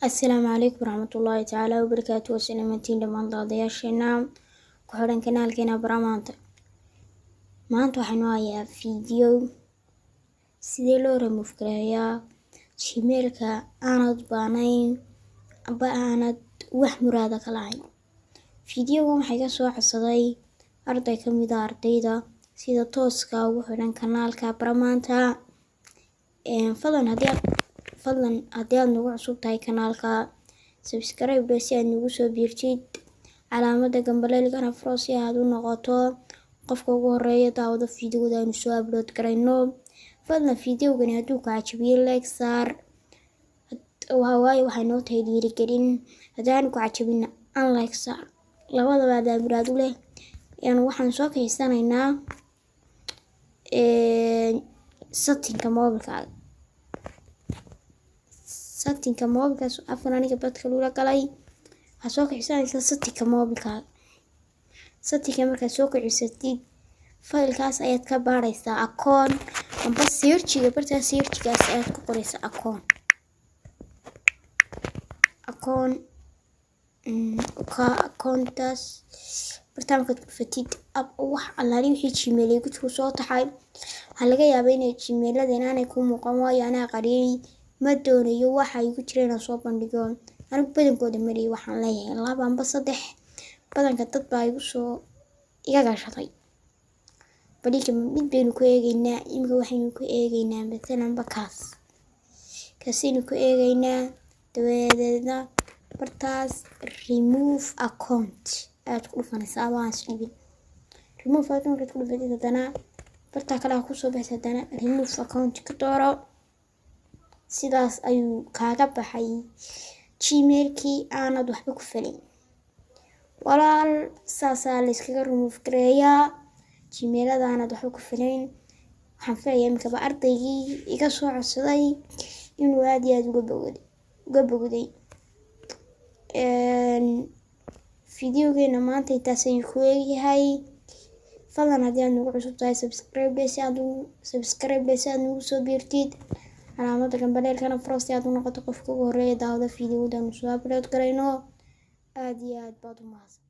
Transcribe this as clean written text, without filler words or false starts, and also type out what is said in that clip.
السلام عليكم ورحمة الله تعالى وبركاته وسلامتين لمن ضاضياشينا كحوران كنالكينا برامانتا maanta waxaan hayaa video sidee loo remove gareeyaa gmailka aanad baanayn aba aanad wax muraada ka lahayn. Videogan waxay ka soo codsaday arday ka mid ah ardayda sida tooska ugu xiran kanaalka baramaanta. fadlan haddii aad nagu cusub tahay kanaalka subscribe si aad nagu soo biirtid calaamada gambaleelkana furo si aad u noqoto qofka ugu horeeya daawada fiidiyoda aynu soo upload garayno. fadlan fiidiyogani hadduu ku cajabiyo like saar, waayo waxay noo tahay dhiirigelin. haddaan ku cajabina unlike saar, labadaba aad muraad u leh. waxaan soo kaysanaynaa settingka mobilka afan aniga badka lula galay. waxaa soo kaysanaysaa settingka mobilka. settingka markaad soo kacisatid faylkaas ayaad ka baaraysaa akoon amba searchiga bartaa searchigaas ayaad ku qoraysaa akoontaas bartaa markaad ku fatid wax allaali wixii gmail ay ku soo taxay. waxaa laga yaabaa inay gmailadan aanay ku muuqan waayo anaa qariyay ma doonayo waxa ay ku jireen aan soo bandhigo. anigu badankooda mariyay waxaan leeyahay 2 amba 3 badanka dad baa iga gashaday. balika mid baynu ku eegaynaa imika waxaynu ku eegaynaa مثلا kaasaynu ku eegaynaa dabadeedna bartaas remove account aad ku dhufanaysaa waans dhigin remove account ku dhufatid haddana bartaa kale ku soo baxay haddana remove account ka dooro. sidaas ayuu kaaga baxay gmailkii aanad waxba ku falin. walaal saasaa la iskaga remove gareeyaa gmailada aanad waxba ku falin. waxaan filayaa imikaba ardaygii iga soo codsaday inuu aad iyo aad uga bogday. fiidiyogeena maanta intaas ayuu ku eegyahay. fadlan haddii aad nagu cusub tahay subscribe si aad nagu soo biirtid calaamada gambaleelkana furo si aad u noqoto qofka ugu horeeya daawada fiidiyoda aynu soo upload garayno. aad iyo aad baad u mahadsan.